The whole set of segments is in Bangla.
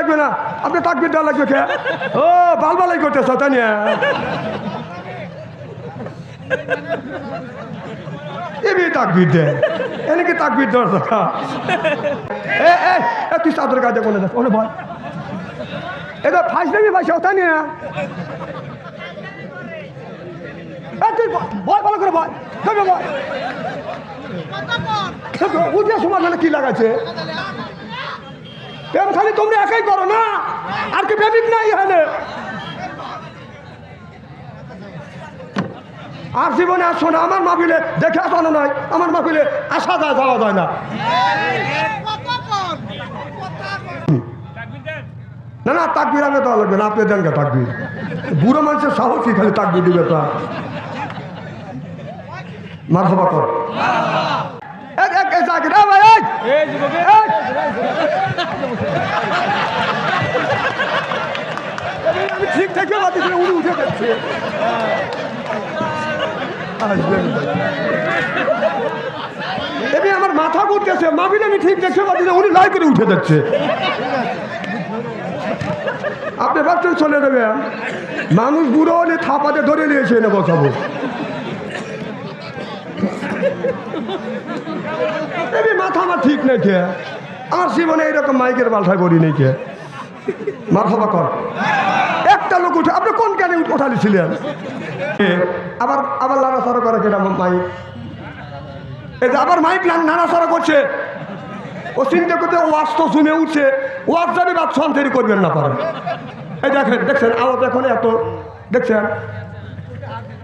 লাগবে না, আপনি তাকবীর দেওয়া লাগবে কে? ও বালবালাই করতেছ তাই না? এমনি তাকবীর দেয়, এনেকে তাকবীর দেওয়ার কথা। তুই চাদর কাজে কোনে দেখ ওনে ভয়, এটা ফাইস দেবি ভাই তাই না? তুই ভয় ভালো করে ভয় ভয় উঠে সময় মানে কি লাগাচ্ছে? প্রেম খালি তোমরা একাই করো না, আর কি প্রেমিক নাই এখানে? আর জীবনে আসো না আমার মাহফিলে, দেখে আসানো নয়, আমার মাহফিলে আসা যায় যাওয়া যায় না। না না তাকবীর আগে দেওয়া লাগবে না, আপনি দেন কে তাকবীর? বুড়ো মানুষের সাহসী খালি তাকবীর দিবে তা। মারহাবা কর আমি ঠিক থেকে উনি উঠে যাচ্ছে। আমার মাথা ঘুরতেছে, মাবিল আমি ঠিক দেখতে পাচ্ছি না, উনি লাই করে উঠে যাচ্ছে। আপনি ভাবছেন চলে যাবেন, মানুষ বুড়ো হলে থাপাতে ধরে নিয়েছে এনে বসাবো। মাথা আমার ঠিক নেই কে, আমার জীবনে এইরকম মাইকের বালঠায় করি নেই কে। মারহাবা কর একটা লোক উঠে, আপনি কোন কেন উঠালিছিলেন? আবার আবার নাড়াচাড়া করে কেন মাইক? এই যে আবার মাইক নাড়াচাড়া করছে, ও চিন্তা করতে ওয়াজ তো শুনে উঠছে, ওয়াজ যাবে বা সন্দেহ করবেন না পারেন। এই দেখেন দেখছেন আওয়াজ এখন এত দেখছেন।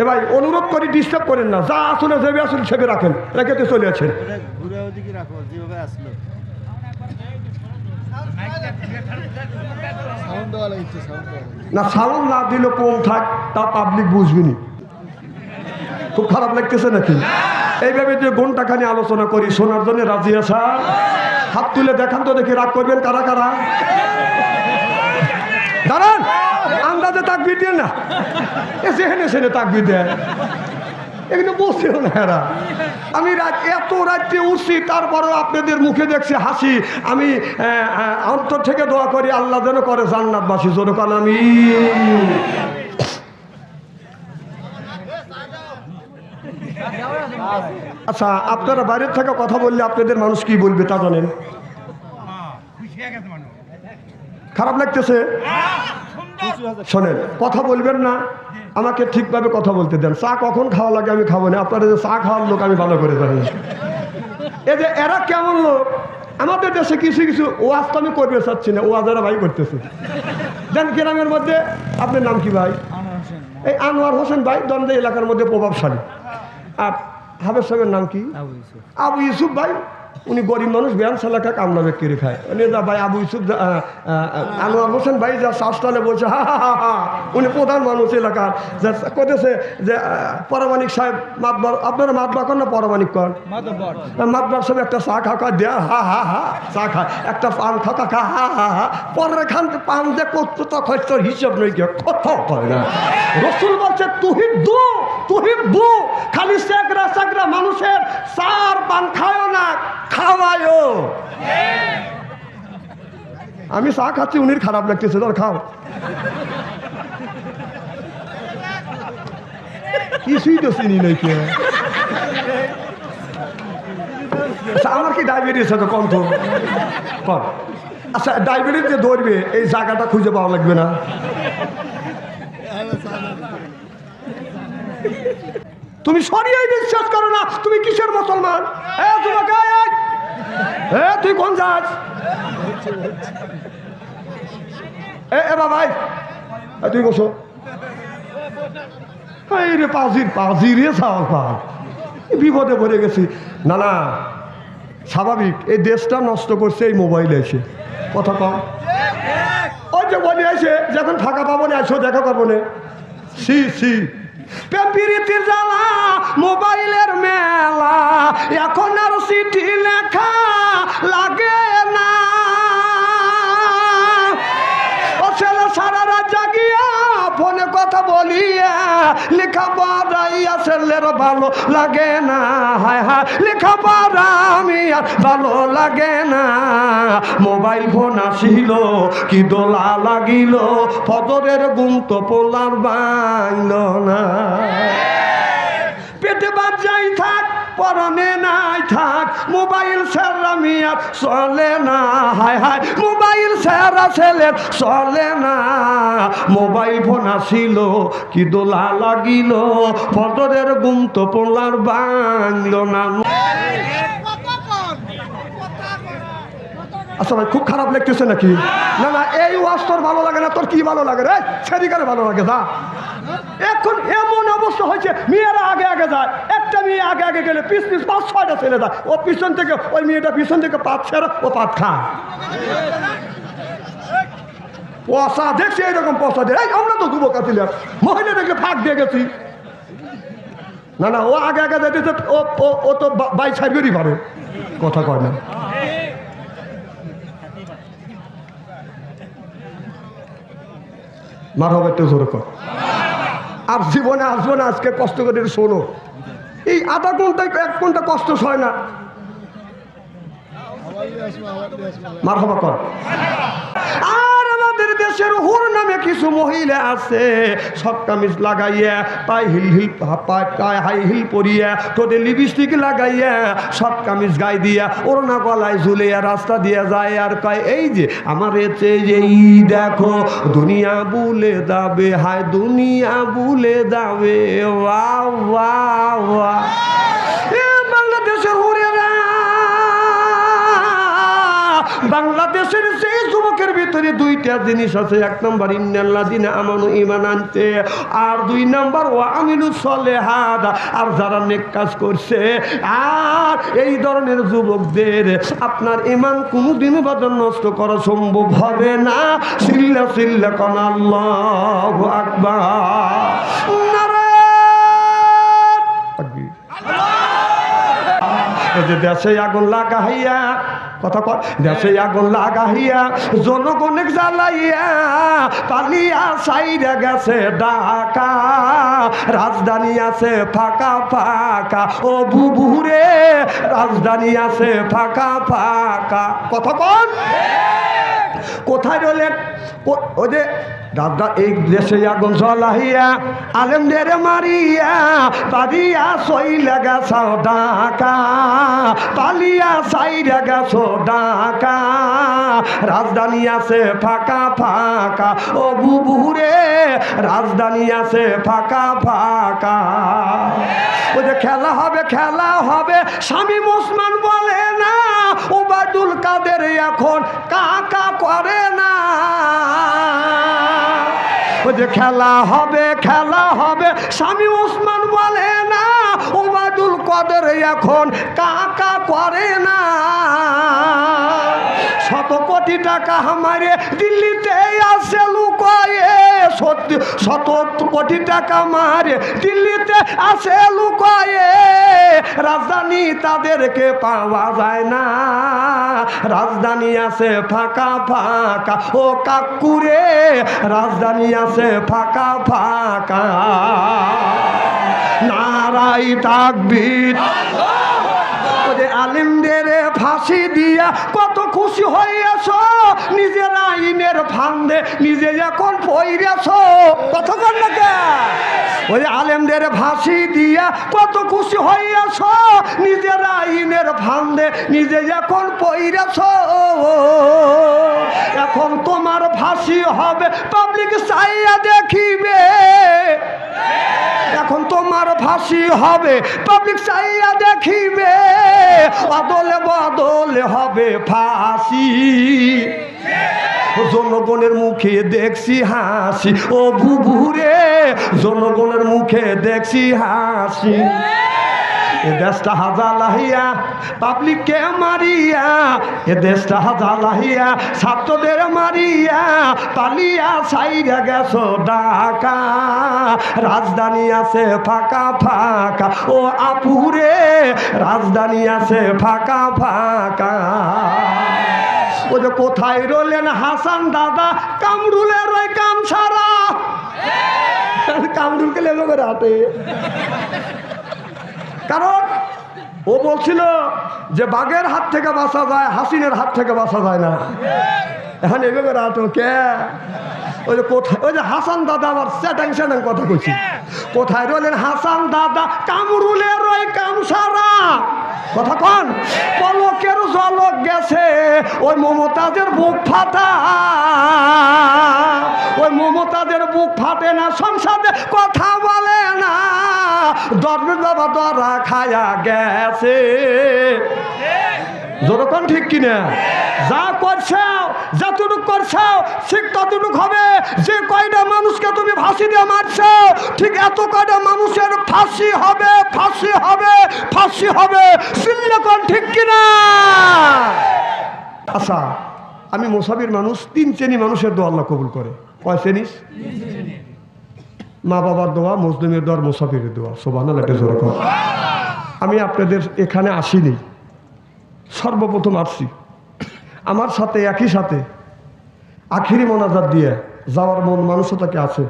এ ভাই অনুরোধ করি ডিস্টার্ব করেন না, যা আসলে যাবে আসলে সেবে রাখেন, রেখে তো চলে আছেন। না সাউন্ড না দিলে কম থাক, তা পাবলিক বুঝবিনি। খুব খারাপ লাগতেছে নাকি? এইভাবে যে ঘন্টাখানি আলোচনা করি, শোনার জন্য রাজি আসা? হাত তুলে দেখান তো দেখি, রাগ করবেন কারা কারা? দাঁড়ান, আন্দাজে তাকবীর দিয়ে না, সেখানে সেখানে তাকবীর দেয়, এখানে বসেও না এরা। আমি এত রাত্রে উঠছি, তারপরেও আপনাদের মুখে দেখছি হাসি। আমি অন্তর থেকে দোয়া করি আল্লাহ যেন করে জান্নাতবাসী, জোরে কান আমি। আচ্ছা, আপনারা বাইরের থেকে কথা বললে আপনাদের মানুষ কি বলবে তা জানেন? খারাপ লাগতেছে? শোনেন, কথা বলবেন না, আমাকে ঠিকভাবে কথা বলতে দেন। চা কখন খাওয়া লাগে আমি খাবো না, আপনারা যে চা খাওয়ার লোক আমি ভালো করে জানি। এই যে এরা কেমন লোক, আমাদের দেশে কিছু কিছু ওয়াজ তো আমি করবে চাচ্ছি না, ওয়াজ এরা ভাই করতেছে। দেন গ্রামের মধ্যে, আপনার নাম কি ভাই? এই আনোয়ার হোসেন ভাই দন্দে এলাকার মধ্যে প্রভাবশালী। আর হাবের সাহেবের নাম কি? আবু ইউসুফ ভাই, উনি গরিব মানুষ, ব্যায়াম এলাকা কামনা বিক্রি খায়। উনি যা ভাই আবু ইউসুফ আনোয়ার হোসেন ভাই যা শাসটালে বলছে হা হা হা হা, উনি প্রধান মানুষ এলাকার, যা করতেছে যে পরমাণিক সাহেব মাতবার, আপনারা মাতবার কর না পরমাণিক কর? মাতবার সাহেব একটা চা খাওয়া দেয়া হা হা হা, চা খায়, একটা পান খাওয়া খা হা হা হা, পরের খান পান যে করতো তো খরচর হিসাব নেই, কোথাও হয় না। রসুল বলছে তুহিব্বু তুহিব্বু, খালি সেগরা সেগরা মানুষের চার পান খায় না, খাওয়ায়ও। আমি চা খাচ্ছি, উনির খারাপ লাগতেছে, ধর খাও। কিছুই তো চিনি নাই কে। আমার কি ডায়াবেটিস আছে কম তো কম? আচ্ছা, ডায়াবেটিস যে ধরবে এই জায়গাটা খুঁজে পাওয়া লাগবে না? তুমি সরিয়ে বিশ্বাস করো না, তুমি কিসের মুসলমান? তুই কোন যাস? ভাই তুই বসো। রে পাজির পাজির চাওয়াল পা, বিপদে পড়ে গেছি। না না, স্বাভাবিক, এই দেশটা নষ্ট করছে এই মোবাইলে এসে। কথা কম, ওই যে বলে এসে যখন ফাঁকা পাবো না এসো দেখা করবো না। সি সি প্রীতির জ্বালা মোবাইলের মেলা, এখন আর চিঠি লেখা লাগে না। ও ছেলে সারা রাত জাগিয়া ফোনে কথা বলিয়া লেখাপড়াইয়া ছেলের ভালো লাগে না, হায় হায় লেখাপড়া আমি আর ভালো লাগে না। মোবাইল ফোন আসিল কি দোলা লাগিল, ফজরের ঘুম তো পোলার ভাঙল না। পেটে বাজাই থাক পরনে নাই থাক, মোবাইল ছাড়া মিয়ার চলে না, হায় হায় মোবাইল ছাড়া ছেলের চলে না। মোবাইল ফোন আসিল কি দোলা লাগিল, ফজরের ঘুম তো পোলার ভাঙল না। আচ্ছা ভাই, খুব খারাপ লাগতেছে নাকি? না না, এই ওয়াজ তোর ভালো লাগে না, তোর কি ভালো লাগে রে? সেদিকারে ভালো লাগে যা। এখন এমন অবস্থা হয়েছে, মেয়েরা আগে আগে যায়, একটা মেয়ে আগে আগে গেলে পিস পিস 5-6টা ছেলে যায়, ও পিছন থেকে, ওই মেয়েটা পিছন থেকে পাত ছেড়া, ও পাত খায়। পয়সা দেখছি এইরকম পয়সা দিয়ে, আমরা তো যুবক আছিলাম, মহিলা দেখলে ফাঁক দিয়ে গেছি। না না, ও আগে আগে যাইতেছে, ও তো বাই ছাড়বেরই পারে, কথা কয় না। মার হবে একটু জোরে কর। আর জীবনে আসবো না, আজকে কষ্ট করে শোনো, এই আধা ঘন্টায় 1 ঘন্টা কষ্ট হয় না। মার হবে কর। আর আমাদের দেশের হুর নামে কিছু মহিলা আছে, সব কামিজ লাগাইয়া, পায়ে পায়ে হাই হিল পরিয়া, তোদের লিপস্টিক লাগাইয়া, সব কামিজ গায়ে দিয়া, ওড়না গলায় ঝুলিয়া রাস্তা দিয়া যায়, আর কয় এই যে আমার এতে যে দেখো দুনিয়া ভুলে যাবে, হায় দুনিয়া ভুলে যাবে। Wow wow wow. বাংলাদেশের হুরেরা, বাংলাদেশের সেই যুবকের ভিতরে 2টা জিনিস আছে। 1 নম্বর ইন্নাল্লাযিনা আমানু ঈমান আনতে, আর 2 নম্বর ওয়া আমিলুস সলিহাত, আর যারা নেক কাজ করছে। আর এই ধরনের যুবকদের আপনার ঈমান কোনোদিনও বাজার নষ্ট করা সম্ভব হবে না। সিল্লা সিল্লা কোন আল্লাহু আকবার, দেশে আগুন লাগাইয়া, কথা কর, দেশে আগুন লাগাইয়া জনগণের জ্বালাইয়া পালিয়া সাইরা গেছে ঢাকা, রাজধানী আছে ফাঁকা ফাঁকা, ও বুবুরে রাজধানী আছে ফাঁকা ফাঁকা, কথা কর। কোথায় রইলেন? ওই যে দাদা, এই দেশে আগুন জ্বলাইয়া আলেমদের মারিয়া পালিয়া সইলা গেছো ঢাকা, পালিয়া সাইরা গেছো ঢাকা, রাজধানী আছে ফাঁকা ফাঁকা, ও বুবুরে রাজধানী আছে ফাঁকা ফাঁকা। ওই যে খেলা হবে, খেলা হবে, শামীম ওসমান বলে না, ওবায়দুল কাদের এখন কাকা করে না। ওই যে খেলা হবে, খেলা হবে, শামীম ওসমান বলে না, ওবায়দুল কাদের এখন কাকা করে না। 100 কোটি টাকা আমারে দিল্লিতে আছে লুকায়ে, 100 কোটি টাকা মারে দিল্লিতে আছে লুকায়ে, রাজধানী তাদেরকে পাওয়া যায় না, রাজধানী আছে ফাঁকা ফাঁকা, ও কাকুরে রাজধানী আছে ফাঁকা ফাঁকা। নারাই তাকবীর। আলিমদের ফাঁসি দিয়া কত খুশি হইয়াছ, নিজের আইনের ফান্দে নিজে এখন পইরেছ, কথা বল না কে? ওই আলেমদের ফাঁসি দিয়া কত খুশি হইয়াছ, নিজের আইনের ফান্দে নিজে এখন পইরেছ। এখন তোমার ফাঁসি হবে, পাবলিক চাইয়া দেখিবে। এখন তোমার ফাঁসি হবে, পাবলিক চাইয়া দেখিবে, অদলে বদলে হবে ফাঁসি। জনগণের মুখে দেখছি হাসি, ও বুবুরে জনগণের মুখে দেখছি হাসি। এ দেশটা হাজালাহিয়া পাবলিককে মারিয়া, এ দেশটা হাজালাহিয়া ছাত্রদের মারিয়া পালিয়া সাইরা গেছো ঢাকা, রাজধানী আছে ফাঁকা ফাঁকা, ও আপুরে রাজধানী আছে ফাঁকা ফাঁকা। ও যে কোথায় রইলেন হাসান দাদা, কামরুলের ওই কাম ছাড়া, কামরুলকে লেলো করে হাঁটে। কারণ ও বলছিল যে বাঘের হাত থেকে বাঁচা যায়, হাসিনের হাত থেকে বাঁচা যায় না। এখন এভাবে করে হাঁটো কে? ওই যে কোথায়, ওই যে হাসান দাদা আবার স্যাটাং স্যাটাং কথা কইছি। কোথায় রইলেন হাসান দাদা? কামরুলের ওই কামসারা কথা কন, পলকের ঝলক গেছে ওই মমতাজের বুক ফাটা, ওই মমতাজের বুক ফাটে না, সংসারে কথা বলে না, দরবেশ বাবা দরা খায়া গেছে। যতক্ষণ ঠিক কিনা? যা করছাও, যতটুক করছাও ঠিক ততটুক হবে। যে কয়টা মানুষকে তুমি ফাঁসি দিয়ে মারছো, ঠিক এত কয়টা মানুষের ফাঁসি হবে, ফাঁসি হবে, ফাঁসি হবে। সিল্লেকন ঠিক কিনা? আচ্ছা, আমি মুসাফির মানুষ, 3 শ্রেণী মানুষের দোয়া আল্লাহ কবুল করে। কয় শ্রেণী? মা বাবার দোয়া, মুসলিমের দোয়া, মুসাফিরের দোয়া। সুবহানাল্লাহ, এটা জোরে কর। আমি আপনাদের এখানে আসিনি, সর্বপ্রথম আসছি। আমার সাথে একই সাথে আখিরি মোনাজাত দিয়ে যাওয়ার মন মানসিকতা আছে?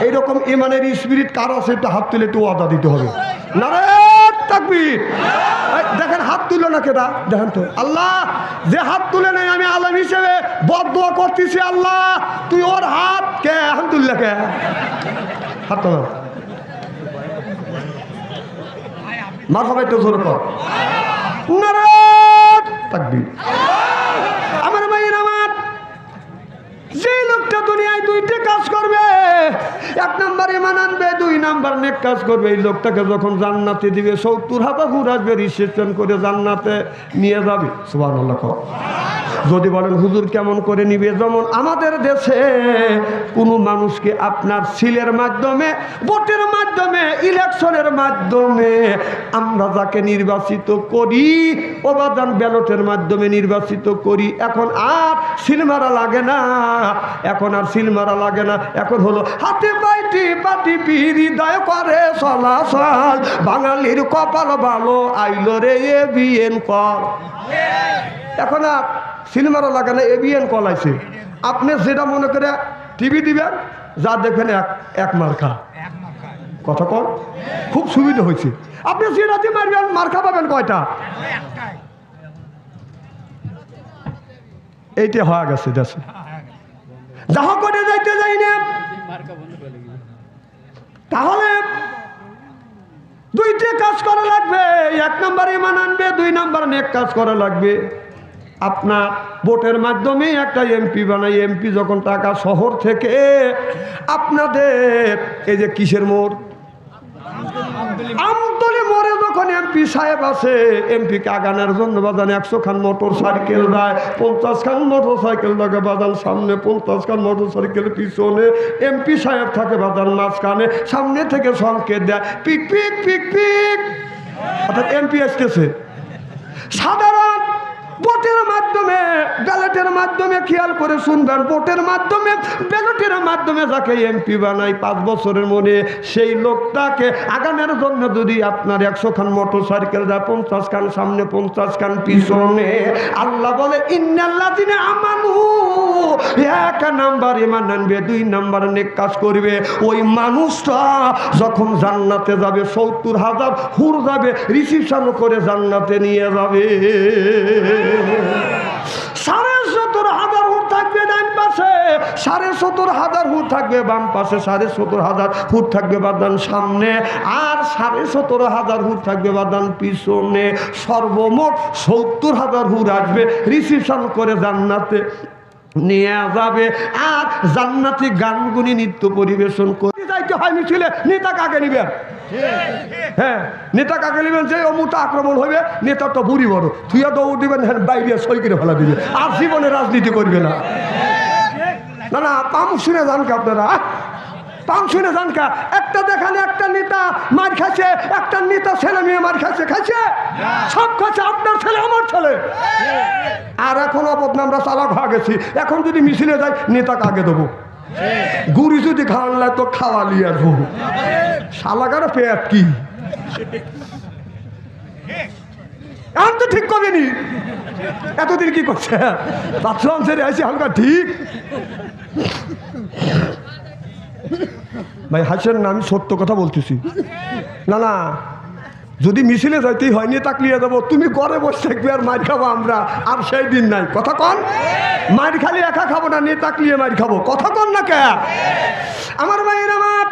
এইরকম ইমানের স্পিরিট কার আছে? একটা হাত তুলে একটু ওয়াদা দিতে হবে। নারে তাকবীর! দেখেন হাত তুলল না কেটা? দেখেন তো। আল্লাহ যে হাত তুলে নেই, আমি আলেম হিসেবে বদদোয়া করতেছি, আল্লাহ তুই ওর হাত কে হাত তুললে কে? হাত তো মার সবাই তো জোর কর। নারে তাকবীর! আমার ভাইয়ের আমার, যে লোকটা দুনিয়ায় 2টা কাজ করবে, 1 নাম্বার ঈমান আনবে, 2 নাম্বার নেক কাজ করবে, এই লোকটাকে যখন জান্নাতে দিবে 70,000 হুর আসবে, রিসেপশন করে জান্নাতে নিয়ে যাবে। সুবহানাল্লাহ। যদি বলেন হুজুর কেমন করে নিবে? যেমন আমাদের দেশে কোনো মানুষকে আপনার সিলের মাধ্যমে, ভোটের মাধ্যমে, ইলেকশনের মাধ্যমে আমরা যাকে নির্বাচিত করি, অবাদান ব্যালটের মাধ্যমে নির্বাচিত করি। এখন আর সিল মারা লাগে না, এখন আর সিল মারা লাগে না। এখন হলো হাতে পাইটি পাটি হৃদয় করে চলাচল, বাঙালির কপাল ভালো আইলো রে এবিএন কল। এখন আর সিনেমারও লাগে না, এবিএন কল আছে। আপনি যেটা মনে করে টিভি দিবেন, যা দেখবেন এক মার্কা। কথা কন, খুব সুবিধা হয়েছে। আপনি যেটা দিয়ে মারবেন, মার্কা পাবেন কয়টা? এইটা হয়ে গেছে দেশে। যাহা করে যাইতে যাই না, তাহলে 2টা কাজ করা লাগবে। 1 নাম্বার ঈমান আনবে, 2 নাম্বার নেক কাজ করা লাগবে। আপনার ভোটের মাধ্যমে একটা এমপি বানাই, এমপি যখন টাকা শহর থেকে আপনাদের এই যে কিসের মোড়, আমতলী মোড়ে যখন এমপি সাহেব আছে, এমপিকে আগানোর জন্য বাজান 100 খান মোটর সাইকেল দেয়, 50 খান মোটর সাইকেল লাগে বাজান সামনে, 50 খান মোটর সাইকেল পিছনে, এমপি সাহেব থাকে বাজান মাঝখানে, সামনে থেকে সংকেত দেয় পিক পিক পিক পিক, অর্থাৎ এমপি আসতেছে। সাধারণ ভোটের মাধ্যমে, ব্যালটের মাধ্যমে, খেয়াল করে শুনবেন, ভোটের মাধ্যমে, ব্যালটের মাধ্যমে যাকে এমপি বানাই 5 বছরের মনে, সেই লোকটাকে আগানোর জন্য যদি আপনার 100 খান মোটর সাইকেল দেয়, 50 খান সামনে, 50 খান পিছনে, আল্লাহ বলে ইন্নাল্লাযিনা আমানু, 1 নাম্বার ঈমান আনবে, 2 নাম্বার নেক কাজ করবে, ওই মানুষটা যখন জান্নাতে যাবে 70,000 হুর যাবে, রিসিপশন করে জান্নাতে নিয়ে যাবে। 70,000 হুর থাকবে ডান পাশে, 70,000 হুর থাকবে বাম পাশে, 70,000 হুর থাকবে বাদান সামনে, আর 70,000 হুর থাকবে বাদান পিছনে। সর্বমোট 70,000 হুর আসবে, রিসিপশন করে জান্নাতে নিয়ে যাবে। আর জান্নাতি গানগুনি নৃত্য পরিবেশন করে যাইতে হয় মিছিলে। নেতা কাকে নিবেন? হ্যাঁ, নেতা কাকে নেবেন? যে অমুটা আক্রমণ হবে, নেতা তো বুড়ি বড়, থুয়া দৌড় দিবেন, হ্যাঁ বাইরে সই করে ফেলা দিবে, আর জীবনে রাজনীতি করবে না। না না, পাম শুনে যান কে আপনারা, পাম শুনে যান কা? একটা দেখানে একটা নেতা মার খাচ্ছে, একটা নেতা ছেলে মেয়ে মার খাচ্ছে, খাচ্ছে সব খাচ্ছে, আপনার ছেলে আমার ছেলে। আর এখন অবদান আমরা চালাক হয়ে গেছি। এখন যদি মিছিলে যাই, নেতা কাকে দেবো? গুড়ি যদি খাওয়ান লাগে তো খাওয়ালি আর বউ শালাকার পেট কি এখন তো ঠিক করেনি। এতদিন কি করছে? বাথরুম ছেড়ে আসি হালকা ঠিক ভাই হাসেন না, আমি সত্য কথা বলতেছি। না না, যদি মিছিলে যাইতেই হয় নিয়ে তাকলিয়ে দেবো, তুমি ঘরে বসে থাকবে আর মার খাবো আমরা, আর সেই দিন নাই। কথা কন, মার খালি একা খাবো না, নিয়ে তাকলিয়ে মার খাবো। কথা কন না কে আমার ভাইয়ের আমার।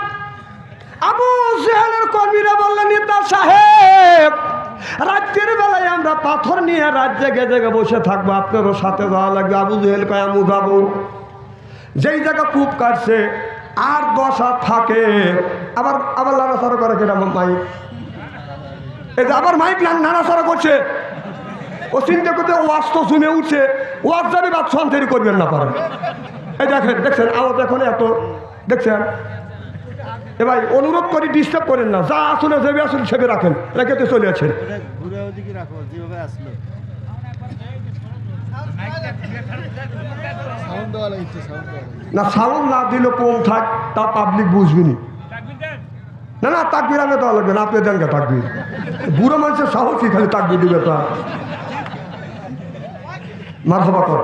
আবু জেহেলের কর্মীরা বললেন, নেতা সাহেব রাত্রের বেলায় আমরা পাথর নিয়ে রাত জেগে জেগে বসে থাকবো, আপনারও সাথে যাওয়া লাগবে। আবু জেহেল কয় আমি যাবো। যেই জায়গা কূপ কাটছে আর 10 হাত থাকে, আবার আবার নাড়াচাড়া করে কেন মাইক, এই যে আবার মাইক নাড়াচাড়া করছে। ও চিন্তা করতে ওয়াজ তো শুনে উঠছে, ওয়াজ জানি বা সন্ধারি করবেন না পারেন। এই দেখেন, দেখছেন আওয়াজ এখন এত, দেখছেন। এ ভাই অনুরোধ করি ডিস্টার্ব করেন না, যা আসলে যাবে আসলে সেবে রাখেন, রেখে তো চলে আছেন। না সাউন্ড না দিলে কম থাক, তা পাবলিক বুঝবিনি। না না, তাকবির আগে দেওয়া লাগবে না, আপনি দেন কে তাকবির? বুড়ো মানুষের সাহসই খালি তাকবির দিবে। তা মারহাবা কর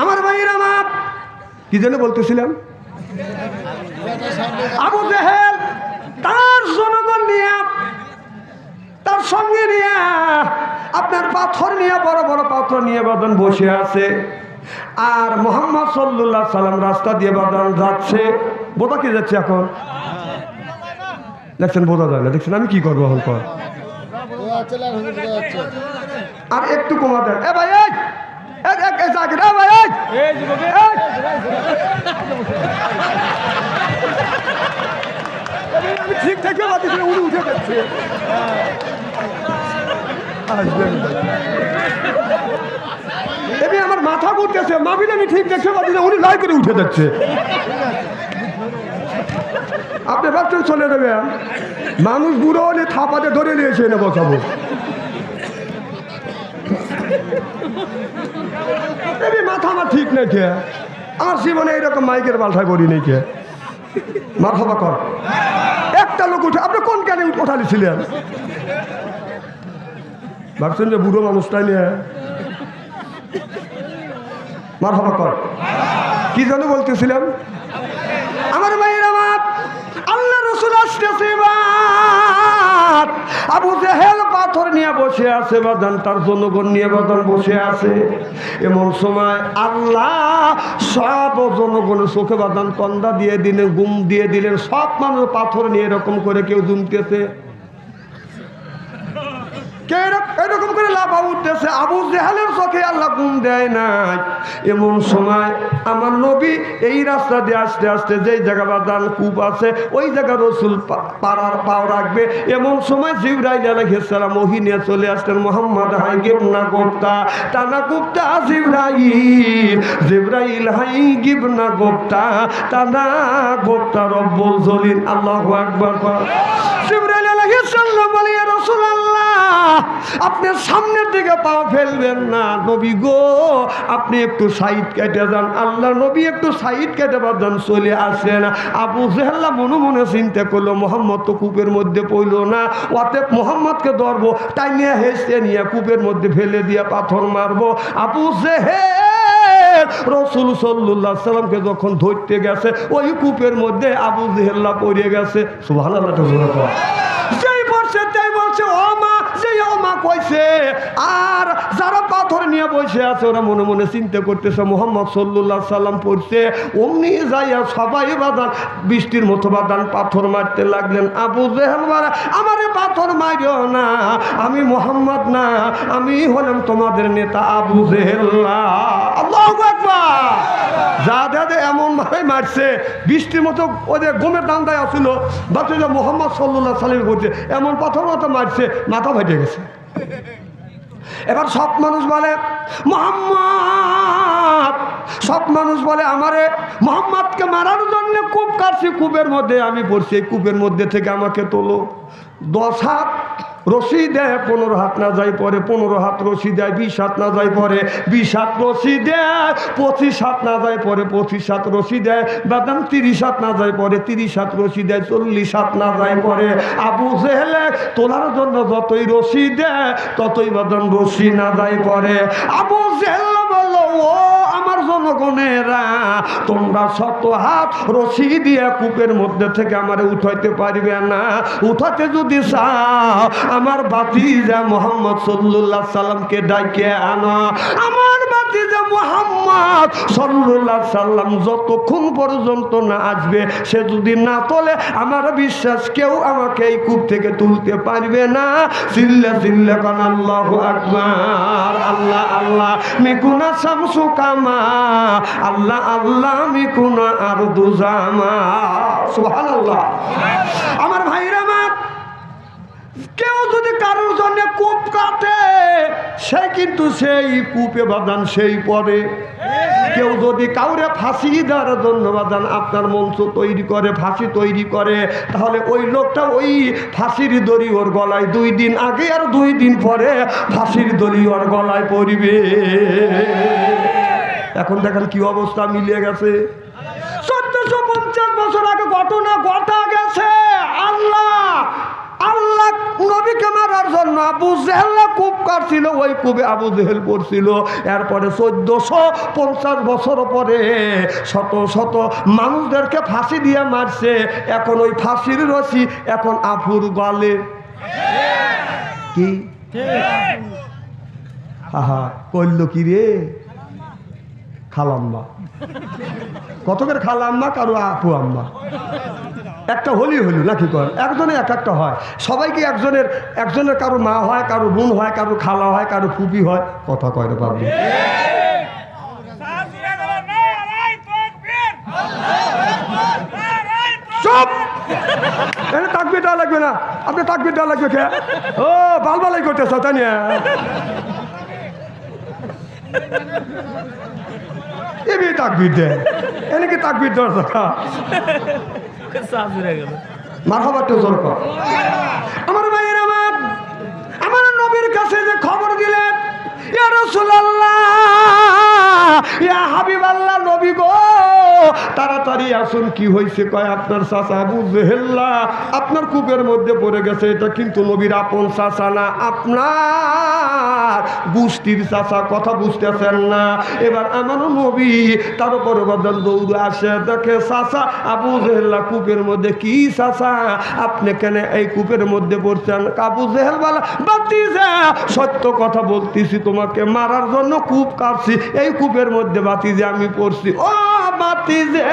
আমার ভাইয়ের আমার। কি যেন বলতেছিলাম? আবু জেহেল তার জনগণ নিয়ে, তার সঙ্গে নিয়ে, আপনার পাথর নিয়ে, বড় বড় পাথর নিয়ে বাদন বসে আছে। আর মুহাম্মদ সাল্লাল্লাহু আলাইহি সাল্লাম রাস্তা দিয়ে বাদন যাচ্ছে। বোঝা কি যাচ্ছে এখন? দেখছেন, বোঝা যায় না। দেখছেন আমি কি করবো এখন? কর আর একটু কমা দেন। এ ভাই আমি ঠিক থেকে উনি উঠে যাচ্ছে। এমনি আমার মাথা ঘুরতেছে, মাবিল আমি ঠিক দেখতে পাচ্ছি না, উনি লাই করে উঠে যাচ্ছে। আপনি ভাবছেন চলে যাবেন, মানুষ বুড়ো হলে থাপাতে ধরে নিয়েছে এনে বসাবো। মাথা আমার ঠিক নেই কে, আমার জীবনে এইরকম মাইকের বালসায় করি নেই কে। মারহাবা কর। একটা লোক উঠে, আপনি কোন কেন উঠালিছিলেন? ভাবছেন যে বুড়ো মানুষটাই নিয়ে। মারহাবা কর। কি যেন বলতেছিলাম? আমার ভাইয়ের আমার, আল্লাহ রাসূল আসতেছে। আবু জেহেল পাথর নিয়ে বসে আছে বাদান, তার জনগণ নিয়ে বাদান বসে আছে। এমন সময় আল্লাহ সব জনগণের চোখে বাদান কন্দা দিয়ে দিলেন, গুম দিয়ে দিলেন। সব মানুষ পাথর নিয়ে এরকম করে কেউ জুমতেছে, এরকম করে লাফা উঠতেছে। আবু জেহেলের চোখে আল্লাহ গুম দেয় নাই। এমন সময় আমার নবী এই রাস্তা দিয়ে আস্তে আস্তে যেই জায়গা বাদান কূপ আছে ওই জায়গা রসুল পাড়ার পাও রাখবে। এমন সময় জিবরাইল আলাইহিস সালাম ওহী নিয়ে চলে আসলেন। মুহাম্মদ হাই গিবনা গোপ্তা টানা গোপ্তা জিবরাইল হাই গিবনা গোপ্তা টানা গোপ্তা রব্বুল জলিল। আল্লাহু আকবার। জিবরাইল আলাইহিস সালাম বলে, ইয়া রাসূলুল্লাহ আপনি সামনের দিকে পা ফেলবেন না, নবী গো আপনি একটু সাইড কেটে যান। আল্লাহ নবী একটু সাইড কেটে বাদান চলে আসেন। আবু জেহেল মনে মনে চিন্তা করলো, মোহাম্মদ তো কূপের মধ্যে পড়ল না, অতএব মোহাম্মদকে ধরবো, তাই নিয়ে হেসে নিয়ে কূপের মধ্যে ফেলে দিয়ে পাথর মারবো। আবু জেহেল রাসূল সাল্লাল্লাহু আলাইহি সাল্লামকে যখন ধরতে গেছে ওই কূপের মধ্যে আবু জেহেল পড়ে গেছে। সুবহানাল্লাহ। যেই পড়ছে তাই বলছে ও মা, যেই ও মা কইছে। আর যারা পাথর নিয়ে বসে আছে ওরা মনে মনে চিন্তা করতেছে মুহাম্মদ সাল্লাল্লাহু আলাইহি সাল্লাম পড়ছে। অমনি যাইয়া সবাই বাদান বৃষ্টির মতো বাদান পাথর মারতে লাগলেন। আবু জেহেল বলে, আমারে পাথর মারিও না, আমি মুহাম্মদ না, আমি হলাম তোমাদের নেতা আবু জেহেল। আল্লাহু আকবার। যা দাদা এমন ভাবে মারছে, বৃষ্টির মতো ওদের গমের দান্দায় আসছিল, বাচ্চা মোহাম্মদ সাল্লাল্লাহু আলাইহি সাল্লাম করছে, এমন পাথর মতো মারছে, মাথা ফেটে গেছে। এবার সব মানুষ বলে মুহাম্মদ, সব মানুষ বলে আমারে মুহাম্মদকে মারার জন্য কূপ কাটছি, কূপের মধ্যে আমি পড়ছি, কূপের মধ্যে থেকে আমাকে তোলো। 10 হাত রশি দেয়, 15 হাত না যাই পরে 15 হাত রশি দেয়, 20 হাত না যাই পরে 20 হাত রশি দেয়, 25 হাত না যায় পরে 25 হাত রশি দেয়, বাদাম 30 হাত না যায় পরে 30 হাত রশি দেয়, 40 হাত না যায় পরে। আবু জেহেল তোলার জন্য যতই রশি দেয় ততই বাদাম রশি না যায় পরে। আবু জেহেল বলল, ও আমার জনগণেরা, তোমরা 100 হাত রশি দিয়ে কূপের মধ্যে থেকে আমারে উঠাইতে পারবে না। উঠাতে যদি চাও আমার ভাতিজা মুহাম্মদ সাল্লাল্লাহু আলাইহি সাল্লামকে ডাইকে আনো। আমার ভাতিজা মুহাম্মদ সাল্লাল্লাহু আলাইহি সাল্লাম যতক্ষণ পর্যন্ত না আসবে, সে যদি না তোলে আমার বিশ্বাস কেউ আমাকে এই কূপ থেকে তুলতে পারবে না। চিল্লা চিল্লা কান আল্লাহু আকবার। আল্লাহ আল্লাহ মিকুনা শামসু কামা, আল্লাহ আল্লাহ মিকুনা আরদু জামা। সুবহানাল্লাহ। আমার ভাইরা, আমার কেউ যদি কারোর জন্য কূপ কাটে, সে কিন্তু সেই কূপে বাদান সেই পরে। কেউ যদি কাউরে ফাঁসি দেওয়ার জন্য বাদান আপনার মঞ্চ তৈরি করে, ফাঁসি তৈরি করে, তাহলে ওই লোকটা ওই ফাঁসির দড়ি ওর গলায় 2 দিন আগে আর 2 দিন পরে ফাঁসির দড়ি ওর গলায় পড়বে। এখন দেখেন কি অবস্থা মিলিয়ে গেছে। 1450 বছর আগে ঘটনা ঘটা গেছে। আল্লাহ নবীকে মারার জন্য আবু জেহেল কূপ কাটছিল, ওই কূপে আবু জেহেল পড়ছিল। এরপরে 1450 বছর পরে শত শত মানুষদেরকে ফাঁসি দিয়ে মারছে। এখন ওই ফাঁসির রশি এখন আফুর গলে। কি আহা কইল কি রে? খালাম্মা। কতকের খালাম্মা, কারো আপু আম্মা। একটা হলি নাকি কর, একজনে এক একটা হয়। সবাইকে একজনের কারো মা হয়, কারো বোন হয়, কারো খালা হয়, কারো ফুপি হয়। কথা কয় না বাবু। চুপ! তাকবীর দেওয়া লাগবে না, আপনি তাকবীর দেওয়া লাগবে কে? ও বালবালাই করতেছ তাই না? এমনি তাকবীর দেয়, এনেকে তাকবীর দেওয়ার কথা। মারহাবাতে জোর কর। আমার ভাইয়ের, আমার নবীর কাছে যে খবর দিলেন, ইয়া রাসূলুল্লাহ, ইয়া হাবিবাল্লাহ, নবী গো তাড়াতাড়ি আসুন। কি হয়েছে? কয় আপনার চাচা আবু জেহেল আপনার কূপের মধ্যে পড়ে গেছে। এটা কিন্তু নবীর আপন চাচা না, আপনার গোষ্ঠীর চাচা। কথা বুঝতেছেন না? এবার আমার নবী তার উপরে বদল দৌড়ে আসে, দেখে চাচা আবু জেহেল কূপের মধ্যে। কি চাচা আপনি কেন এই কূপের মধ্যে পড়ছেন? আবু জেহেল বলে, বাতিজা সত্য কথা বলতেছি, তোমাকে মারার জন্য কূপ কাটছি, এই কূপের মধ্যে বাতিজা আমি পড়ছি। ও বাতিজা,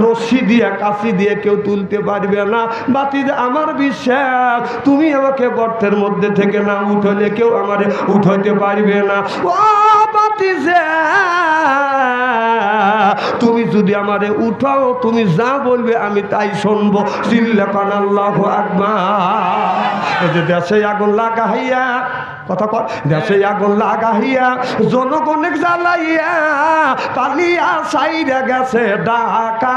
রশি দিয়ে কাশি দিয়ে কেউ তুলতে পারবে না। বাতিজা আমার বিশ্বাস, তুমি আমাকে গর্তের মধ্যে থেকে না উঠালে কেউ আমারে উঠাইতে পারবে না। ও বাতিজা, তুমি যদি আমারে উঠাও, তুমি যা বলবে আমি তাই শুনবো। চিল্লা কান আল্লাহু আকবার। এই যে দেশে আগুন লাগাইয়া, কথা কর, দেশে আগুন লাগাইয়া জনগণে জ্বালাইয়া পালিয়া সাইরা গেছে ঢাকা।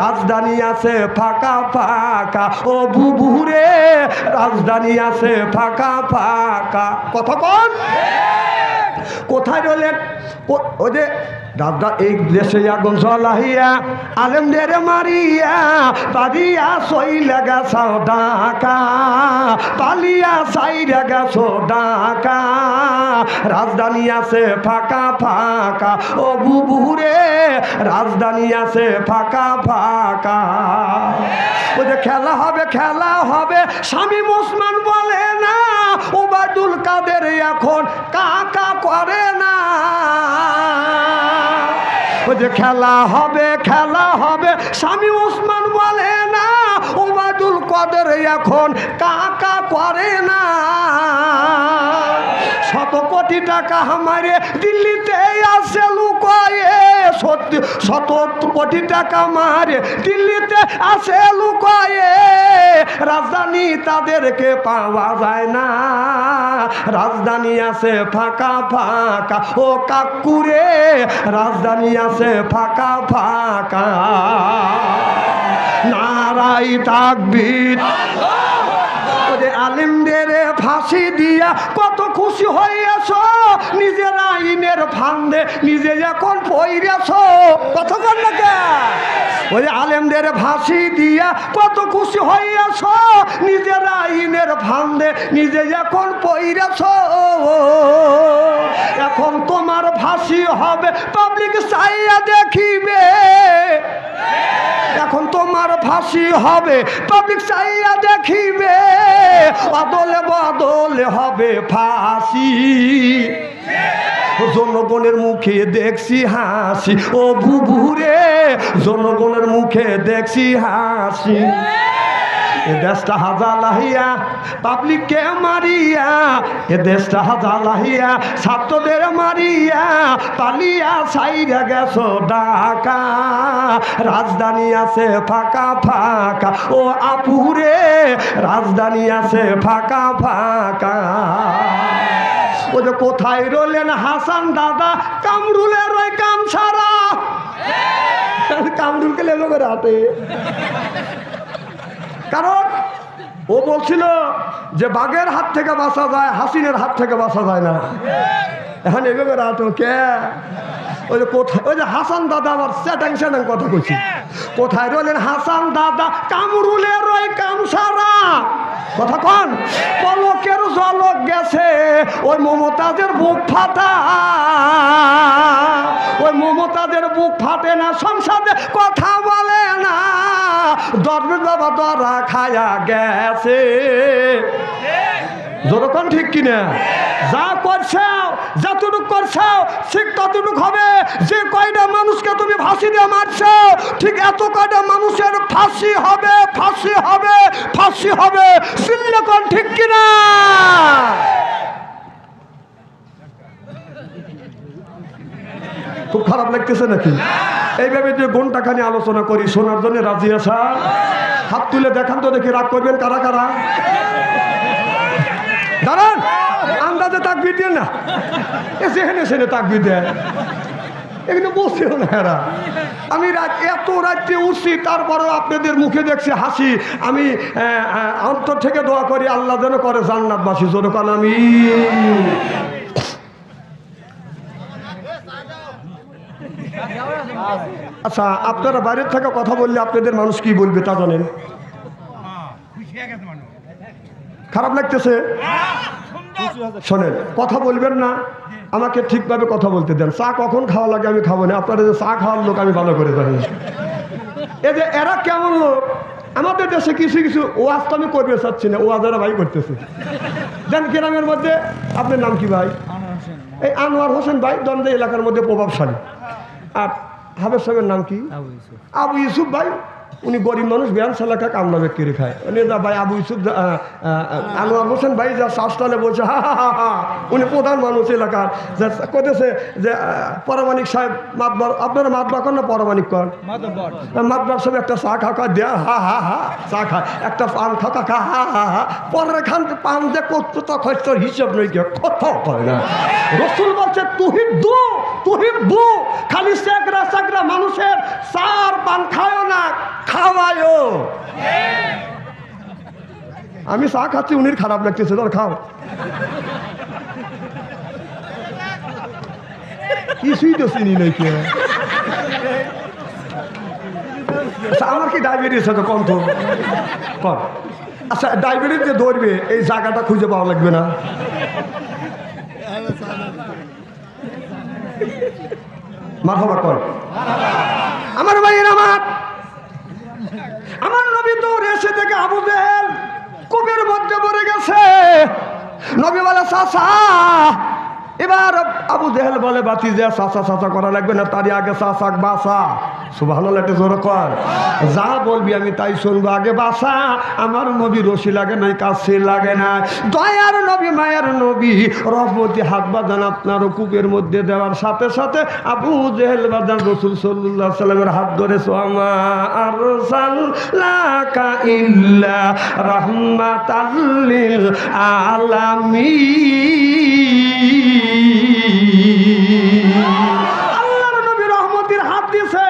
রাজধানী আছে ফাঁকা ফাঁকা, ও বুবুরে রাজধানী আছে ফাঁকা ফাঁকা। কথা কর, কোথায় রইলেন? ওই যে দাদা, এই দেশে আগুন জ্বলাইয়া আলেমদের মারিয়া পালিয়া সইলা গেছো ঢাকা, পালিয়া সাইরা গেছো ঢাকা। রাজধানী আছে ফাঁকা ফাঁকা, ও বুবুরে রাজধানী আছে ফাঁকা ফাঁকা। ওই যে খেলা হবে, খেলা হবে, শামীম ওসমান বলে না, ওবায়দুল কাদের এখন কাকা করে না। ওই যে খেলা হবে, খেলা হবে, শামীম ওসমান বলে না, ওবায়দুল কাদের এখন কাকা করে না। 100 কোটি টাকা আমারে দিল্লিতে আছে লুকায়ে, 100 কোটি টাকা মারে দিল্লিতে আছে লুকায়ে। রাজধানী তাদেরকে পাওয়া যায় না, রাজধানী আছে ফাঁকা ফাঁকা, ও কাকুরে রাজধানী আছে ফাঁকা ফাঁকা। নারাই তাকবীর। আলেমদের ফাঁসি দিয়া কত খুশি হইয়াছ, নিজের আইনের ফান্দে নিজে এখন পইরেছ। কত কর না কে? ওই আলেমদের ফাঁসি দিয়া কত খুশি হইয়াছ, নিজের আইনের ফান্দে নিজে এখন পইরেছ। এখন তোমার ফাঁসি হবে পাবলিক চাইয়া দেখিবে, এখন তোমার ফাঁসি হবে পাবলিক চাইয়া দেখিবে, অদলে বদলে হবে ফাঁসি। জনগণের মুখে দেখছি হাসি, ও বুবুরে জনগণের মুখে দেখছি হাসি। এ দেশটা হাজালাহিয়া পাবলিককে মারিয়া, এ দেশটা হাজালাহিয়া ছাত্রদের মারিয়া, পালিয়া সাইরা গেছো ঢাকা, রাজধানী আছে ফাঁকা ফাঁকা, ও আপুরে রাজধানী আছে ফাঁকা ফাঁকা। ও যে কোথায় রইলেন হাসান দাদা, কামরুলের ওই কাম সারা, কামরুলকে লেগে করে হাতে। কারণ ও বলছিল যে বাঘের হাত থেকে বাঁচা যায়, হাসিনের হাত থেকে বাঁচা যায় না। এখন এভাবে রাত কে ওই যে কোথায়, ওই যে হাসান দাদা আবার স্যাটাং স্যাটাং কথা কইছি। কোথায় রইলেন হাসান দাদা, কামরুলের ওই কাম সারা। কথা কন, পলকের জলক গেছে ওই মমতাজের বুক ফাটা, ওই মমতাজের বুক ফাটে না, সংসদে কথা বলে না, দরবেশ বাবা দরা খায়া গেছে। যতক্ষণ ঠিক কিনা, যা করছাও যতটুক করছাও ঠিক ততটুক হবে। যে কয়টা মানুষকে তুমি ফাঁসি দিয়ে মারছো, ঠিক এত কয়টা মানুষের ফাঁসি হবে, ফাঁসি হবে, ফাঁসি হবে। সিল্লেকন ঠিক কিনা? খুব খারাপ লাগতেছে নাকি? এইভাবে যে ঘন্টাখানি আলোচনা করি, শোনার জন্য রাজি আসা? হাত তুলে দেখান তো দেখি, রাগ করবেন কারা কারা? দাঁড়ান, আন্দাজে তাকবীর দিয়ে না, সেখানে সেখানে তাকবীর দেয়, এখানে বসেও না এরা। আমি এত রাত্রে উঠছি, তারপরেও আপনাদের মুখে দেখছি হাসি। আমি অন্তর থেকে দোয়া করি আল্লাহ যেন করে জান্নাতবাসী। জোরে কান আমি। আচ্ছা, আপনারা বাইরের থেকে কথা বললে আপনাদের মানুষ কি বলবে তা জানেন? খারাপ লাগতেছে? শোনেন, কথা বলবেন না, আমাকে ঠিকভাবে কথা বলতে দেন। চা কখন খাওয়া লাগে আমি খাবো না, আপনারা যে চা খাওয়ার লোক আমি ভালো করে জানি। এই যে এরা কেমন লোক, আমাদের দেশে কিছু কিছু ওয়াজ তো আমি করবে চাচ্ছি না, ওয়াজ এরা ভাই করতেছে। দেন গ্রামের মধ্যে, আপনার নাম কি ভাই? এই আনোয়ার হোসেন ভাই দন্ড এলাকার মধ্যে প্রভাবশালী। আর হাবের সাহেবের নাম কি? আবু ইউসুফ ভাই, উনি গরিব মানুষ, ব্যায়াম এলাকা কামনা বিক্রি খায়। উনি যা ভাই আবু ইউসুফ আনোয়ার হোসেন ভাই যা শাসটালে বলছে হা হা হা হা, উনি প্রধান মানুষ এলাকার, যা করতেছে যে পরমাণিক সাহেব মাতবার, আপনারা মাতবার কর না পরমাণিক কর? মাতবার সাহেব একটা চা খাওয়া দেয়া, হা হা হা চা খায়, একটা পান খাওয়া খা হা হা হা, পরের খান পান যে করতো তো খরচর হিসাব নই, কোথাও হয় না। রসুল বলছে তুহিব্বু তুহিব্বু, খালি চেকরা চেকরা মানুষের চার পান খায়ও না, খাওয়ায়ও। আমি চা খাচ্ছি, উনির খারাপ লাগতেছে, তোর খাও। কিছুই তো চিনি নাই কে। আমার কি ডায়াবেটিস আছে কম তো কম? আচ্ছা, ডায়াবেটিস যে ধরবে এই জায়গাটা খুঁজে পাওয়া লাগবে না? মারহাবা কর আমার ভাইয়ের। আমার নবী তো রেসে থেকে আবু জেহেল কূপের মধ্যে পড়ে গেছে। নবী বলে চাচা, এবার আবু জেহেল বলে বাতি যে চাচা চাচা করা লাগবে না, তারই আগে চাচাক বাসা। সুবহানাল্লাহ, একটু জোরে কর। যা বলবি আমি তাই শুনবো, আগে বাসা। আমার নবী রশি লাগে নাই, কাছে লাগে না, দয়ার নবী মায়ের নবী রহমতি হাত বাঁধান আপনারও কূপের মধ্যে দেওয়ার সাথে সাথে আবু জেহেল বাঁধান রসুল সাল্লাল্লাহু আলাইহি সাল্লামের হাত ধরে সোমা আরসালনাকা ইল্লা রাহমাতাল লিল আলামিন। আল্লাহর নবী রহমতের হাত দিয়েছে,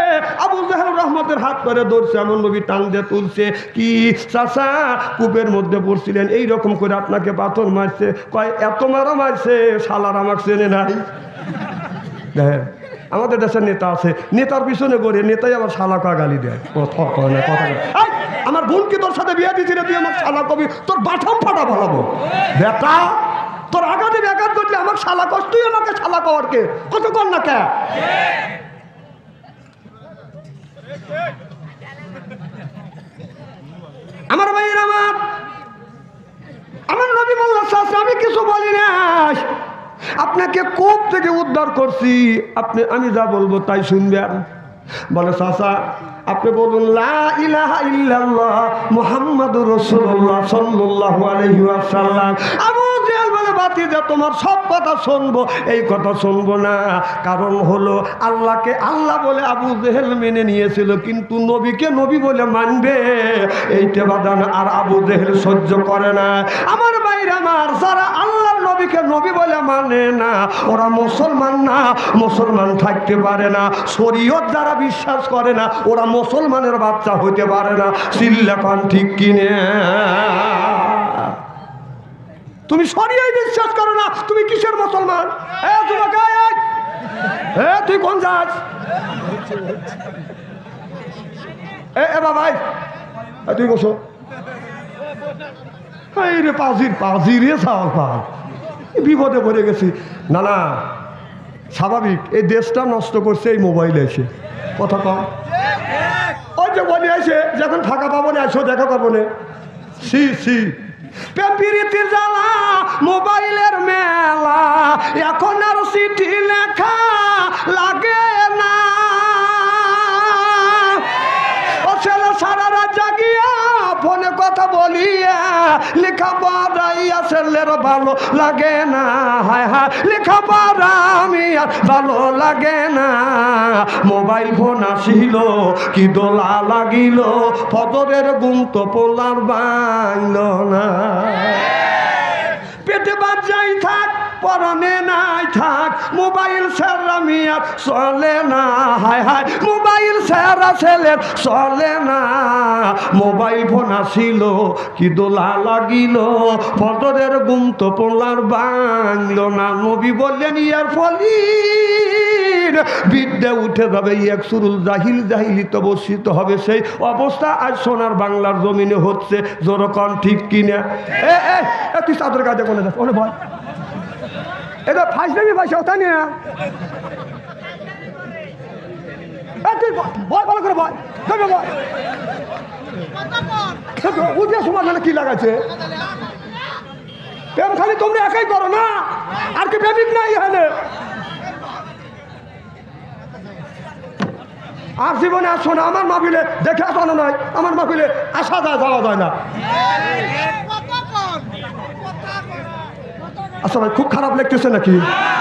আবু জেহেল রহমতের হাত ধরে ধরছে, এমন নবী টান দিয়ে তুলছে। কি চাচা কূপের মধ্যে পড়ছিলেন, এইরকম করে আপনাকে পাথর মারছে? কয় এত মারা মারছে শালার আমাকে চেনে নাই। দেখেন, আমাদের দেশের নেতা আছে, নেতার পিছনে গড়ে নেতাই আবার শালা কা গালি দেয়, কথা কয় না, কথা কয়। আমার বোনকে তোর সাথে বিয়ে দিয়েছিল, তুই আমার শালা কবি, তোর বাথম ফাটা ভালাবো বেটা। তোর আঘাতে ব্যাঘাত করলে আমার শালা কস, তুই আমাকে শালা কর কে, কত কর না কে? আমার ভাইয়ের আমার নবী বললেন আমি কিছু বলি না, আপনাকে কূপ থেকে উদ্ধার করছি, আমি যা বলবো তাই শুনবেন। বলে চাচা আপনি বলুন লা ইলাহা ইল্লাল্লাহ মুহাম্মাদুর রাসূলুল্লাহ সাল্লাল্লাহু আলাইহি ওয়াসাল্লাম। আবু জেহেল বলে ভাতিজা তোমার সব কথা শুনবো, এই কথা শুনবো না। কারণ হলো আল্লাহকে আল্লাহ বলে আবু জেহেল মেনে নিয়েছিল, কিন্তু নবীকে নবী বলে মানবে এইটা বাদান আর আবু জেহেল সহ্য করে না। আমার ভাইরা আমার, যারা আল্লাহর নবীকে নবী বলে মানে না ওরা মুসলমান না, মুসলমান থাকতে পারে না। শরীয়ত যারা বিশ্বাস করে না ওরা মুসলমানের বাচ্চা হইতে পারে না। চিল্লাকান ঠিক কিনে? তুমি শরীয়ত বিশ্বাস করো না, তুমি কিসের মুসলমান? তুই কোন যাস? বাবাই তুই বসো। রে পাজি রে বিপদে পড়ে গেছি। না না, স্বাভাবিক, এই দেশটা নষ্ট করছে এই মোবাইলে এসে। কথা কম, ওই যে বলে এসে যখন ফাঁকা পাবো না এসো দেখা করবো না। প্রীতির জ্বালা মোবাইলের মেলা, এখন আর চিঠি লেখা লাগে না। ও ছেলে সারা রাত জাগিয়া ফোনে কথা বলিয়া লেখা পড়াইয়া ছেলের ভালো লাগে না। হায় হায়, লেখা পড়া আমি আর ভালো লাগে না। মোবাইল ফোন আসিল কি দোলা লাগিল, ফজরের ঘুম তো পোলার বাইল না। পেটে বাজাই থাক পরনে নাই থাক, মোবাইল ছাড়া মিয়ার চলে না। হায় হায়, মোবাইল ছাড়া ছেলের চলে না। মোবাইল ফোন আসিল কি দোলা লাগিল, ফজরের ঘুম তো পোলার বাংল না। নবী বললেন ইয়ার ফলির বিদ্যা উঠে যাবে, এক সুরুল জাহিল জাহিলিতে বসিত হবে সেই অবস্থা আজ সোনার বাংলার জমিনে হচ্ছে। জোরকন ঠিক কিনা? তুই চাদর কাজে কোনে যাস? ওনে ভয় এটা ফাইসলামি ভাষা ওটা নিয়ে তুই ভয় ভালো করে ভয় ভয় উঠে সময় মানে কি লাগাচ্ছে? প্রেম খালি তোমরা একাই করো না, আর কি প্রেমিক নাই এখানে? আর জীবনে আসো না আমার মাহফিলে, দেখে আসানো নয়, আমার মাহফিলে আসা যায় যাওয়া যায় না। আচ্ছা ভাই, খুব খারাপ লাগতেছে নাকি?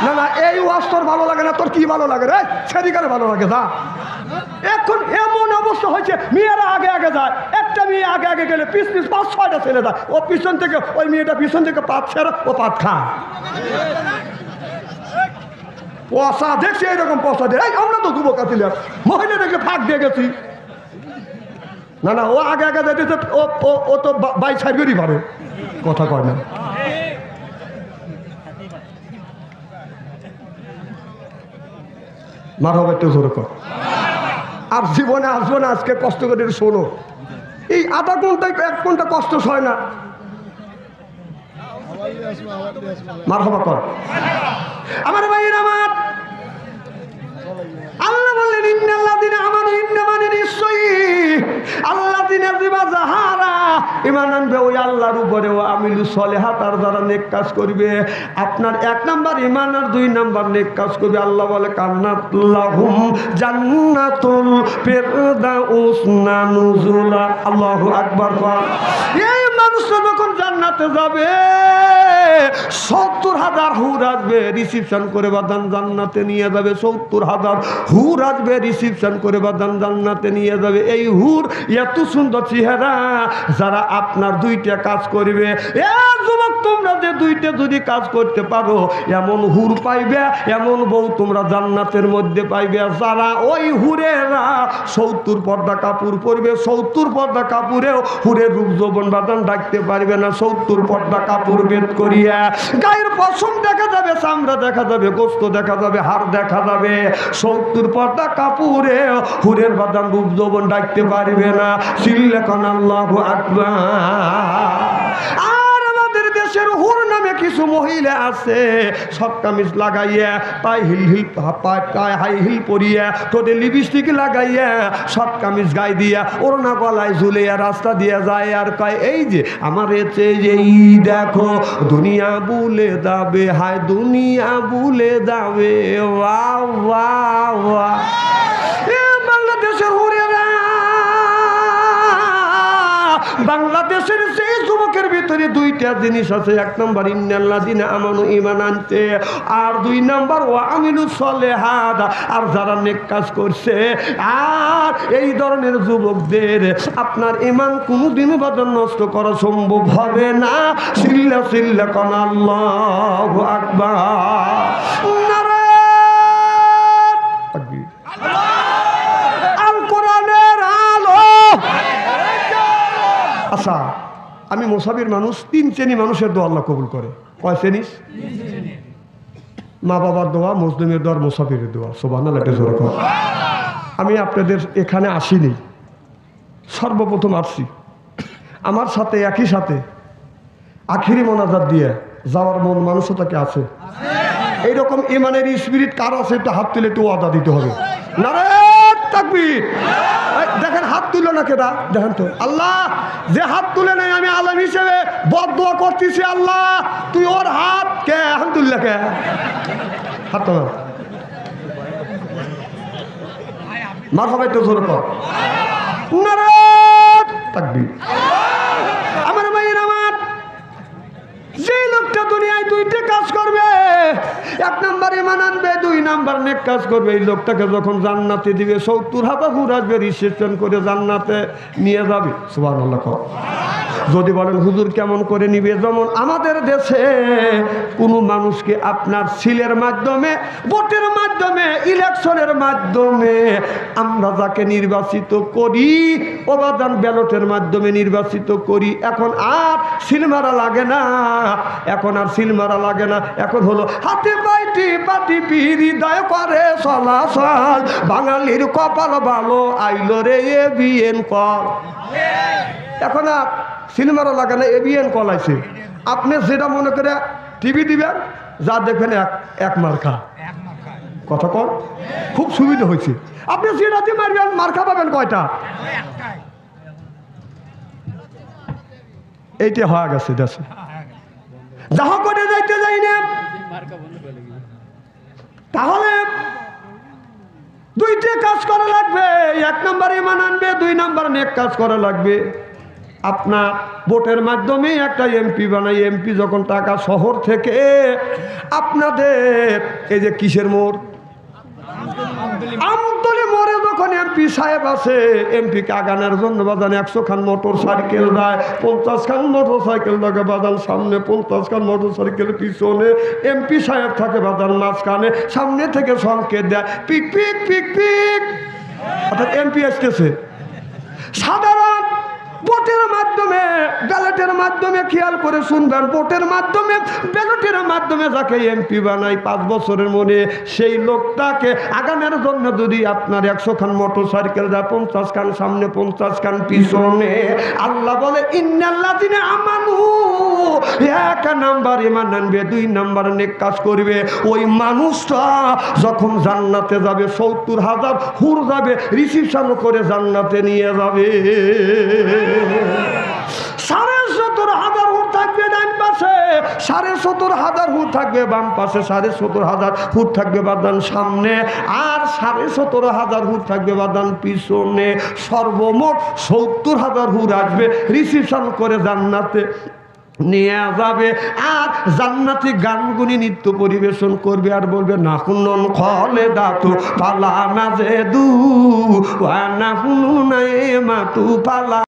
না না, এই ওয়াজ তোর ভালো লাগে না, তোর কি ভালো লাগে রে? সেদিকারে ভালো লাগে যা। এখন এমন অবস্থা হয়েছে মেয়েরা আগে আগে যায়, একটা মেয়ে আগে আগে গেলে পিস 5-6টা ছেলে যায়, ও পিছন থেকে, ওই মেয়েটা পিছন থেকে পাত ছেড়া, ও পাত খায়। পয়সা দেখছি এইরকম পয়সা দেয়। আমরা তো যুবক আছিলাম, মহিলা দেখে ফাঁক দিয়ে গেছি। না না, ও আগে আগে যেতেছে, ও তো বাই ছাড়বেরই পারে, কথা কয় না। মার হবে একটু জোর কর। আর জীবনে আসবো না, আজকে কষ্ট করে শোনো, এই আধা ঘন্টায় 1 ঘন্টা কষ্ট হয় না। মার হবা কর। আমার ভাইয়ের আমার, আল্লাহ বললেন ইন্নাল্লাযিনা আমানু, ইন্না মানে নিশ্চয়ই আল্লাযিনা যাহারা ঈমান আনবে ওই আল্লাহর উপরে, ও আমিলু সলিহাত, আর যারা নেক কাজ করবে। আপনার 1 নাম্বার ঈমান আর 2 নাম্বার নেক কাজ করবে। আল্লাহ বলে কান্নাত লাহুম জান্নাতুল ফিরদাউস নুজুলা। আল্লাহু আকবার। এই মানুষটা যখন জান্নাতে যাবে 70,000 হুর আসবে রিসিপশন করে বাদান জান্নাতে নিয়ে যাবে। 70,000 হুর আসবে রিসিপশন করে বাদান জান্নাতে নিয়ে যাবে। এই হুর এত সুন্দর চেহারা, যারা আপনার 2টা কাজ করবে। যুবক, তোমরা যে 2টা যদি কাজ করতে পারো, এমন হুর পাইবে, এমন বউ তোমরা জান্নাতের মধ্যে পাইবে। যারা ওই হুরেরা 70 পর্দা কাপড় পরবে, 70 পর্দা কাপড়েও হুরের রূপ যৌবন বাদান ডাকতে পারবে না। 70 পর্দা কাপড় বেদ করিয়া গায়ের পশম দেখা যাবে, চামড়া দেখা যাবে, গোস্ত দেখা যাবে, হাড় দেখা যাবে। 70 পর্দা কাপড়ে হুরের বাদান রূপ যৌবন ডাকতে পারবে না। চিল্লাকান আল্লাহু আকবার। আর আমাদের দেশের হুর নামে কি কিছু মহিলা আছে শর্ট কামিজ লাগাইয়া পায়ে পায়ে হাই হিল পরিয়া ঠোঁটে লিপস্টিক লাগাইয়া শর্ট কামিজ গায়ে দিয়া ওড়না গলায় ঝুলিয়া রাস্তা দিয়া যায় আর কয় এই যে আমার এতে যেই দেখো দুনিয়া ভুলে যাবে হায় দুনিয়া ভুলে যাবে ওয়াও ওয়াও ওয়াও। বাংলাদেশের হুরেরা বাংলাদেশের সেই যুবকের ভিতরে দুইটা জিনিস আছে। এক নম্বর ইন্নাল্লাযিনা আমানু ঈমান আনতে, আর দুই নম্বর ওয়া আমিলুস সলিহাত, আর যারা নেক কাজ করছে। আর এই ধরনের যুবকদের আপনার ঈমান কোনোদিনও বাদন নষ্ট করা সম্ভব হবে না। সিল্লা সিল্লা কোন আল্লাহু আকবার, নারায়ে তাকবীর। আল কোরআনের আলো। আচ্ছা, আমি মুসাফির মানুষ, 3 শ্রেণী মানুষের দোয়া আল্লাহ কবুল করে। কয় শ্রেণী? মা বাবার দোয়া, মুসলিমের দোয়া, মুসাফিরের দোয়া। সুবহানাল্লাহ, এটা জোরে কর। আমি আপনাদের এখানে আসিনি, সর্বপ্রথম আসছি। আমার সাথে একই সাথে আখিরি মোনাজাত দিয়ে যাওয়ার মন মানুষতাকে আছে। এইরকম ইমানের স্পিরিট কার আছে একটু হাত তুলে একটু ওয়াদা দিতে হবে। নারায়ে তাকবীর। দেখেন হাত তুলো না কেটা, দেখেন তো। আল্লাহ যে হাত তুলে নেই, আমি আলেম হিসেবে বদদোয়া করতেছি, আল্লাহ তুই ওর হাত কে হাত তুললে কে হাত তো মারহাবা একটু জোরে কর। নারায়ে তাকবীর। আমার ভাইয়ের আমার, যে লোকটা দুনিয়ায় 2টা কাজ করবে, 1 নাম্বার ঈমান আনবে, 2 নাম্বার নেক কাজ করবে, এই লোকটাকে যখন জান্নাতে দিবে 70,000 হুর আসবে, রিসেপশন করে জান্নাতে নিয়ে যাবে। সুবহানাল্লাহ। যদি বলেন হুজুর কেমন করে নিবে, যেমন আমাদের দেশে কোনো মানুষকে আপনার সিলের মাধ্যমে, ভোটের মাধ্যমে, ইলেকশনের মাধ্যমে আমরা যাকে নির্বাচিত করি, অবাদান ব্যালটের মাধ্যমে নির্বাচিত করি। এখন আর সিল মারা লাগে না, এখন আর সিল মারা লাগে না। এখন হলো হাতে পাইটি পাটি হৃদয় করে চলাচল, বাঙালির কপাল ভালো আইলো রে এবিএন কল। এখন আর সিনেমারও লাগে না, এবিএন কল আছে। আপনি যেটা মনে করে টিভি দিবেন, যা দেখবেন এক মার্কা। কথা কন, খুব সুবিধা হয়েছে। আপনি যেটাতে মারবেন মার্কা পাবেন কয়টা? এইটা হয়ে গেছে দেশে। যাহা করে যাইতে যাই না, তাহলে 2টা কাজ করা লাগবে। 1 নাম্বার ঈমান আনবে, 2 নাম্বার নেক কাজ করা লাগবে। আপনার ভোটের মাধ্যমে একটা এমপি বানাই, এমপি যখন টাকা শহর থেকে আপনাদের এই যে কিসের মোড়, আমতলী মোড়ে যখন এমপি সাহেব আছে, এমপিকে আগানোর জন্য বাজান 100 খান মোটর সাইকেল দেয়, 50 খান মোটর সাইকেল থাকে বাজান সামনে, 50 খান মোটর সাইকেল পিছনে, এমপি সাহেব থাকে বাজান মাঝখানে, সামনে থেকে সংকেত দেয় পিক পিক পিক পিক, অর্থাৎ এমপি আসতেছে। সাধারণ ভোটের মাধ্যমে, ব্যালটের মাধ্যমে, খেয়াল করে শুনবেন, ভোটের মাধ্যমে, ব্যালটের মাধ্যমে যাকে এমপি বানাই 5 বছরের মনে, সেই লোকটাকে আগানোর জন্য যদি আপনার 100 খান মোটর সাইকেল দেয়, 50 খান সামনে, 50 খান পিছনে, আল্লাহ বলে ইন্নাল্লাযিনা আমানু, 1 নাম্বার ঈমান আনবে, 2 নাম্বার নেক কাজ করবে, ওই মানুষটা যখন জান্নাতে যাবে 70,000 হুর যাবে, রিসিপশন করে জান্নাতে নিয়ে যাবে। 70,000 হুর থাকবে ডান পাশে, 70,000 হুর থাকবে বাম পাশে, 70,000 হুর থাকবে বাদান সামনে, আর 70,000 হুর থাকবে বাদান পিছনে। সর্বমোট 70,000 হুর আসবে, রিসিপশন করে জান্নাতে নিয়ে যাবে। আর জান্নাতি গানগুনি নৃত্য পরিবেশন করবে, আর বলবে নাহুনুন খালিদাতু ফালা নাজেদু ওয়া নাহুনু নাইমাতু ফালা